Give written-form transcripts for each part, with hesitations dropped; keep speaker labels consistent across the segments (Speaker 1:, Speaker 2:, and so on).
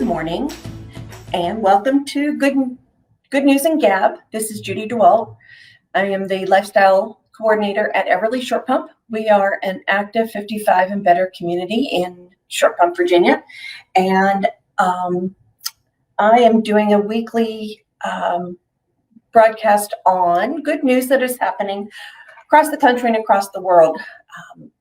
Speaker 1: morning, and welcome to Good News Gab. This is Judy. I am the lifestyle coordinator at Everly Short Pump. We are an active 55 and better community in Short Pump, Virginia, and I am doing a weekly broadcast on good news that is happening across the country and across the world.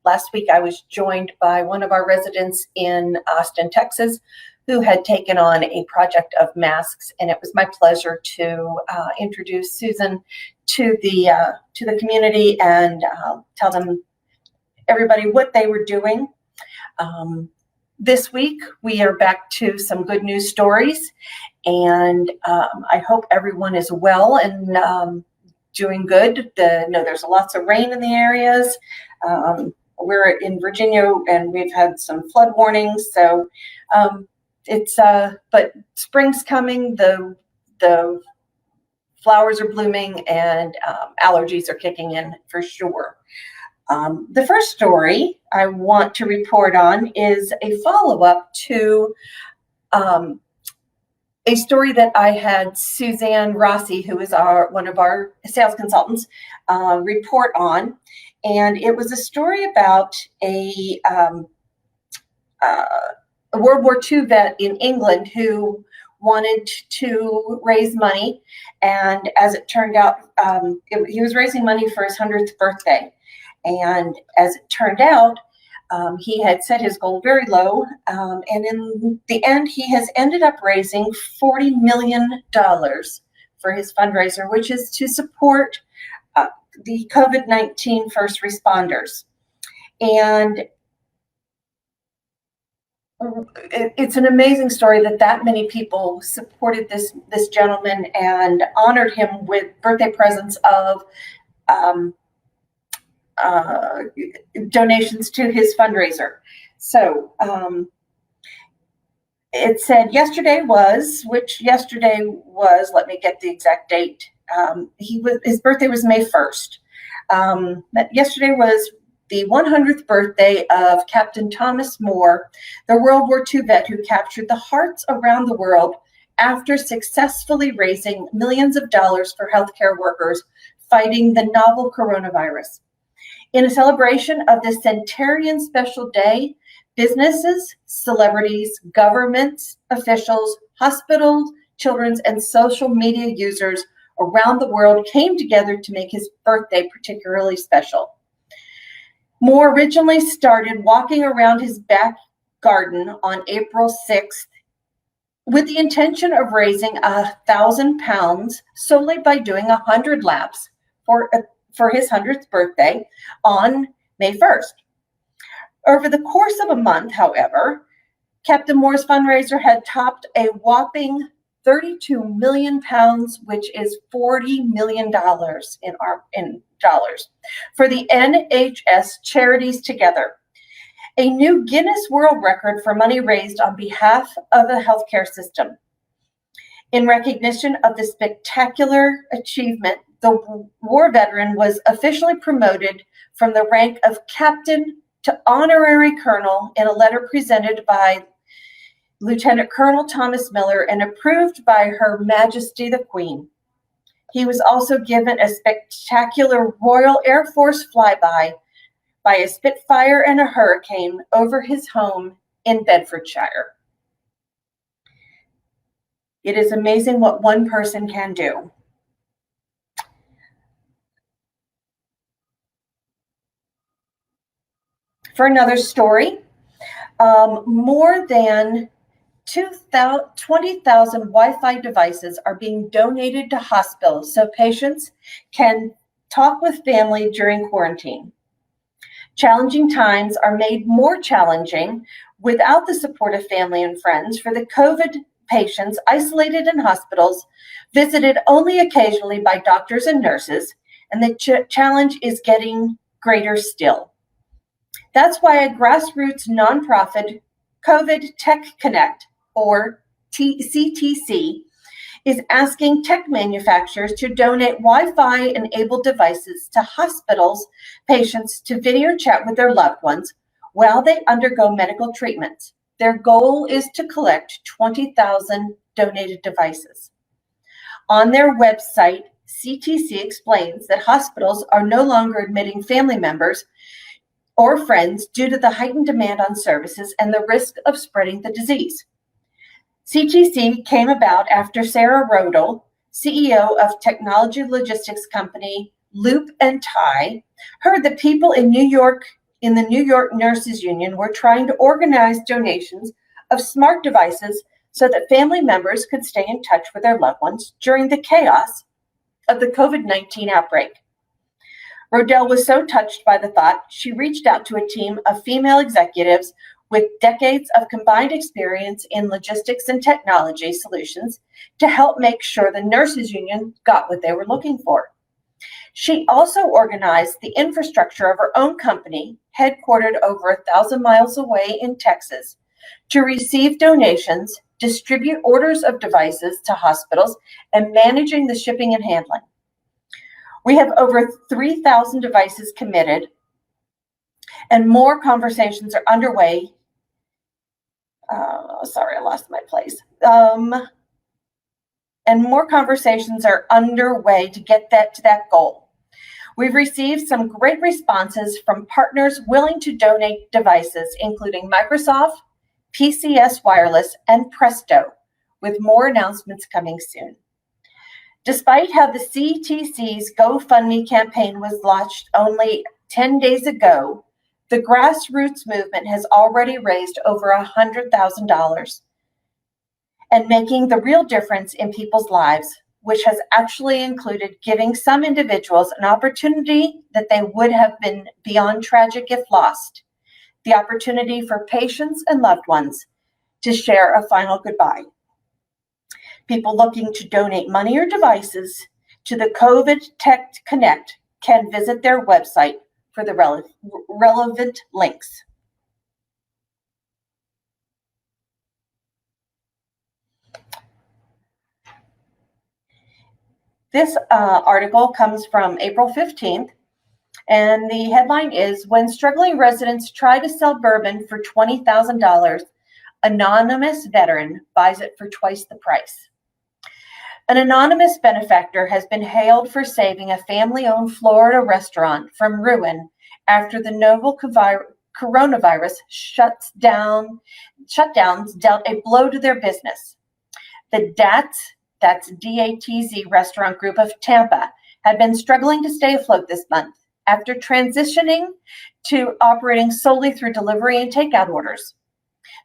Speaker 1: Last week, I was joined by one of our residents in Austin, Texas, who had taken on a project of masks, and it was my pleasure to introduce Susan to the community and tell them everybody what they were doing. This week, we are back to some good news stories, and I hope everyone is well and doing good. There's lots of rain in the areas. We're in Virginia, and we've had some flood warnings, so but spring's coming. The flowers are blooming, and allergies are kicking in for sure. The first story I want to report on is a follow-up to a story that I had Suzanne Rossi, who is one of our sales consultants, report on. And it was a story about a World War II vet in England who wanted to raise money. And as it turned out, he was raising money for his 100th birthday. And as it turned out, he had set his goal very low. And in the end, he has ended up raising $40 million for his fundraiser, which is to support the COVID-19 first responders. And it's an amazing story that many people supported this gentleman and honored him with birthday presents of donations to his fundraiser. So it said yesterday was, let me get the exact date. His birthday was May 1st. Yesterday was the 100th birthday of Captain Thomas Moore, the World War II vet who captured the hearts around the world after successfully raising millions of dollars for healthcare workers fighting the novel coronavirus. In a celebration of this centenarian special day, businesses, celebrities, governments, officials, hospitals, children's, and social media users around the world came together to make his birthday particularly special. Moore originally started walking around his back garden on April 6th with the intention of raising 1,000 pounds solely by doing 100 laps for his 100th birthday on May 1st. Over the course of a month, however, Captain Moore's fundraiser had topped a whopping 32 million pounds, which is $40 million in dollars, for the NHS Charities Together, a new Guinness World Record for money raised on behalf of the healthcare system. In recognition of the spectacular achievement, the war veteran was officially promoted from the rank of captain to honorary colonel in a letter presented by Lieutenant Colonel Thomas Miller and approved by Her Majesty the Queen. He was also given a spectacular Royal Air Force flyby by a Spitfire and a Hurricane over his home in Bedfordshire. It is amazing what one person can do. For another story, more than 20,000 Wi-Fi devices are being donated to hospitals so patients can talk with family during quarantine. Challenging times are made more challenging without the support of family and friends for the COVID patients isolated in hospitals, visited only occasionally by doctors and nurses, and the challenge is getting greater still. That's why a grassroots nonprofit, COVID Tech Connect, or CTC, is asking tech manufacturers to donate Wi-Fi enabled devices to hospitals, patients to video chat with their loved ones while they undergo medical treatments. Their goal is to collect 20,000 donated devices. On their website, CTC explains that hospitals are no longer admitting family members or friends due to the heightened demand on services and the risk of spreading the disease. CTC came about after Sarah Rodel, CEO of technology logistics company Loop and Tie, heard that people in the New York Nurses Union were trying to organize donations of smart devices so that family members could stay in touch with their loved ones during the chaos of the COVID-19 outbreak. Rodel was so touched by the thought, she reached out to a team of female executives with decades of combined experience in logistics and technology solutions to help make sure the Nurses Union got what they were looking for. She also organized the infrastructure of her own company, headquartered over 1,000 miles away in Texas, to receive donations, distribute orders of devices to hospitals, and managing the shipping and handling. We have over 3,000 devices committed, and more conversations are underway. Sorry, I lost my place. And more conversations are underway to get to that goal. We've received some great responses from partners willing to donate devices, including Microsoft, PCS Wireless, and Presto, with more announcements coming soon. Despite how the CTC's GoFundMe campaign was launched only 10 days ago, the grassroots movement has already raised over $100,000 and making the real difference in people's lives, which has actually included giving some individuals an opportunity that they would have been beyond tragic if lost, the opportunity for patients and loved ones to share a final goodbye. People looking to donate money or devices to the COVID Tech Connect can visit their website for the relevant links. This article comes from April 15th, and the headline is, "When Struggling Residents Try to Sell Bourbon for $20,000, Anonymous Veteran Buys It for Twice the Price." An anonymous benefactor has been hailed for saving a family-owned Florida restaurant from ruin after the novel coronavirus shutdowns dealt a blow to their business. The that's DATZ restaurant group of Tampa had been struggling to stay afloat this month after transitioning to operating solely through delivery and takeout orders.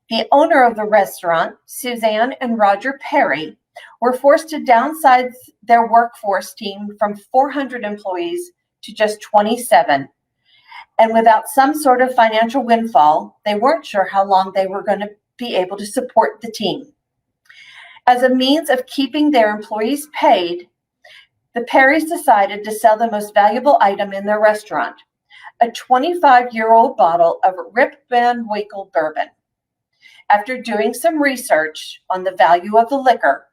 Speaker 1: The owner of the restaurant, Suzanne and Roger Perry, were forced to downsize their workforce team from 400 employees to just 27. And without some sort of financial windfall, they weren't sure how long they were going to be able to support the team. As a means of keeping their employees paid, the Perrys decided to sell the most valuable item in their restaurant, a 25-year-old bottle of Rip Van Winkle bourbon. After doing some research on the value of the liquor,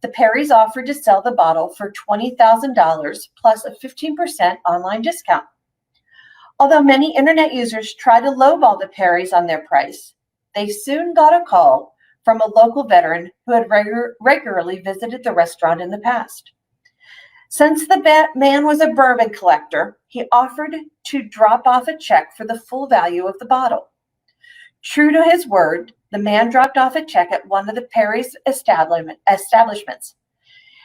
Speaker 1: the Perrys offered to sell the bottle for $20,000 plus a 15% online discount. Although many internet users tried to lowball the Perrys on their price, they soon got a call from a local veteran who had regularly visited the restaurant in the past. Since the man was a bourbon collector, he offered to drop off a check for the full value of the bottle. True to his word, the man dropped off a check at one of the Perry's establishments.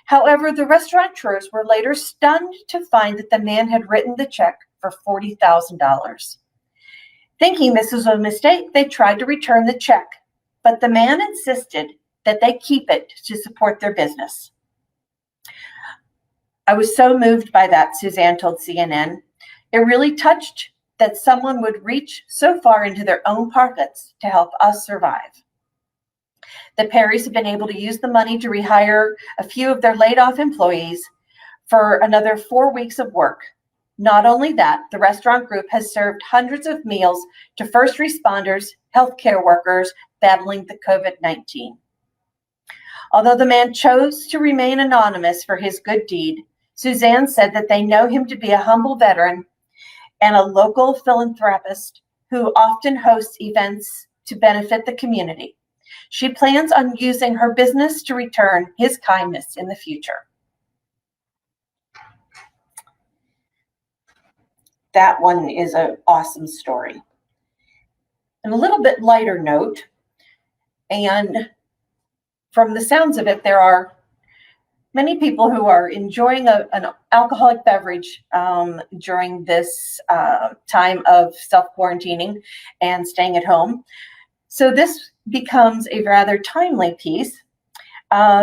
Speaker 1: However, the restaurateurs were later stunned to find that the man had written the check for $40,000. Thinking this was a mistake, they tried to return the check, but the man insisted that they keep it to support their business. "I was so moved by that," Suzanne told CNN. "It really touched that someone would reach so far into their own pockets to help us survive." The Perrys have been able to use the money to rehire a few of their laid-off employees for another 4 weeks of work. Not only that, the restaurant group has served hundreds of meals to first responders, healthcare workers battling the COVID-19. Although the man chose to remain anonymous for his good deed, Suzanne said that they know him to be a humble veteran and a local philanthropist who often hosts events to benefit the community. She plans on using her business to return his kindness in the future. That one is an awesome story. And a little bit lighter note, and from the sounds of it, there are many people who are enjoying an alcoholic beverage during this time of self-quarantining and staying at home. So this becomes a rather timely piece.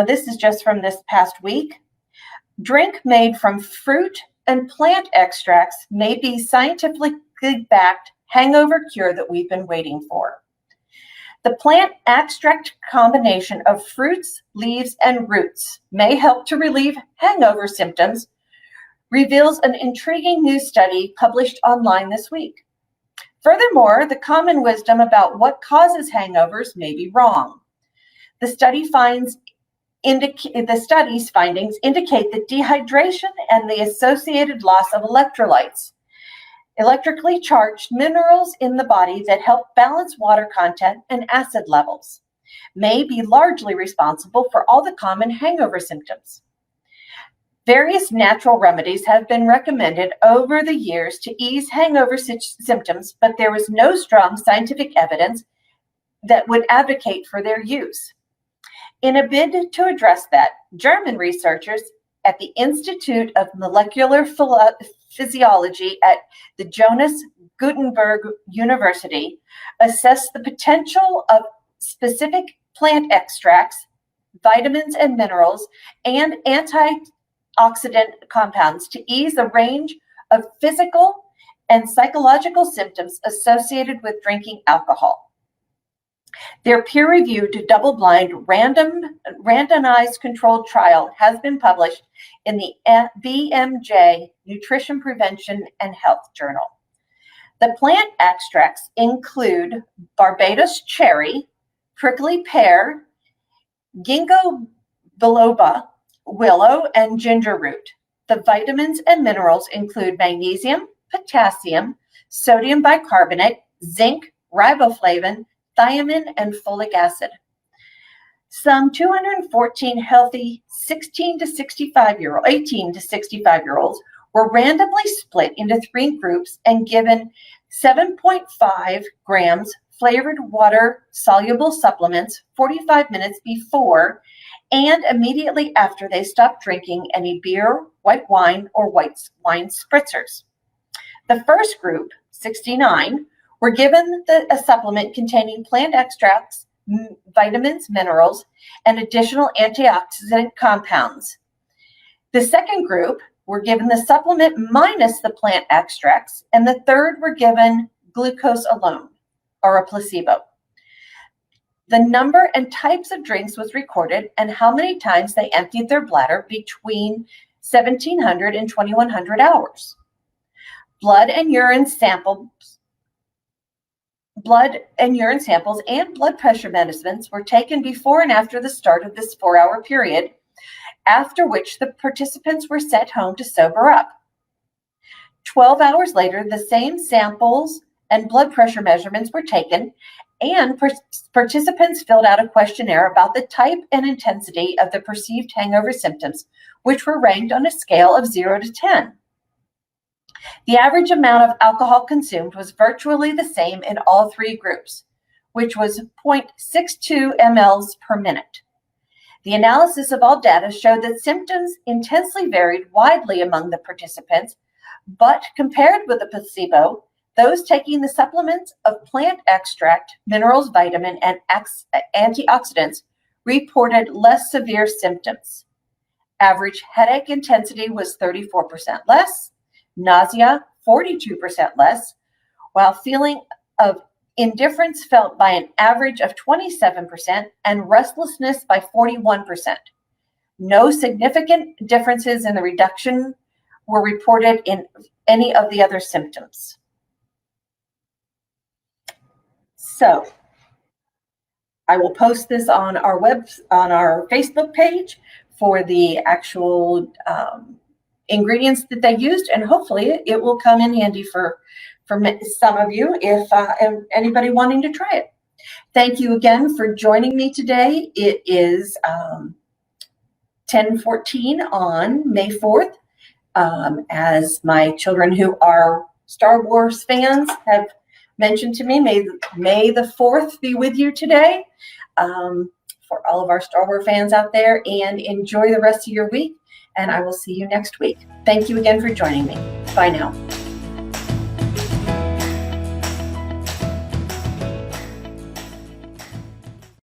Speaker 1: This is just from this past week. Drink made from fruit and plant extracts may be scientifically backed hangover cure that we've been waiting for. The plant extract combination of fruits, leaves, and roots may help to relieve hangover symptoms, reveals an intriguing new study published online this week. Furthermore, the common wisdom about what causes hangovers may be wrong. The study's findings indicate that dehydration and the associated loss of electrolytes, electrically charged minerals in the body that help balance water content and acid levels, may be largely responsible for all the common hangover symptoms. Various natural remedies have been recommended over the years to ease hangover symptoms, but there was no strong scientific evidence that would advocate for their use. In a bid to address that, German researchers at the Institute of Molecular Physiology at the Jonas Gutenberg University assessed the potential of specific plant extracts, vitamins and minerals, and antioxidant compounds to ease a range of physical and psychological symptoms associated with drinking alcohol. Their peer-reviewed, double-blind, randomized controlled trial has been published in the BMJ Nutrition Prevention and Health Journal. The plant extracts include Barbados cherry, prickly pear, ginkgo biloba, willow, and ginger root. The vitamins and minerals include magnesium, potassium, sodium bicarbonate, zinc, riboflavin, thiamine, and folic acid. Some 214 healthy 18 to 65-year-olds were randomly split into 3 groups and given 7.5 grams flavored water soluble supplements 45 minutes before and immediately after they stopped drinking any beer, white wine, or white wine spritzers. The first group, 69, were given a supplement containing plant extracts, vitamins, minerals, and additional antioxidant compounds. The second group were given the supplement minus the plant extracts, and the third were given glucose alone, or a placebo. The number and types of drinks was recorded and how many times they emptied their bladder between 1,700 and 2,100 hours. Blood and urine samples and blood pressure medicines were taken before and after the start of this 4-hour period, after which the participants were sent home to sober up. 12 hours later, the same samples and blood pressure measurements were taken, and participants filled out a questionnaire about the type and intensity of the perceived hangover symptoms, which were ranked on a scale of 0 to 10. The average amount of alcohol consumed was virtually the same in all 3 groups, which was 0.62 mLs per minute. The analysis of all data showed that symptoms intensely varied widely among the participants, but compared with the placebo, those taking the supplements of plant extract, minerals, vitamin, and antioxidants reported less severe symptoms. Average headache intensity was 34% less, nausea 42% less, while feeling of indifference felt by an average of 27% and restlessness by 41%. No significant differences in the reduction were reported in any of the other symptoms. So I will post this on our Facebook page for the actual ingredients that they used, and hopefully it will come in handy for some of you if anybody wanting to try it. Thank you again for joining me today. It is 10:14 on May 4th. As my children who are Star Wars fans have mentioned to me, may the 4th be with you today. For all of our Star Wars fans out there, and enjoy the rest of your week. And I will see you next week. Thank you again for joining me. Bye now.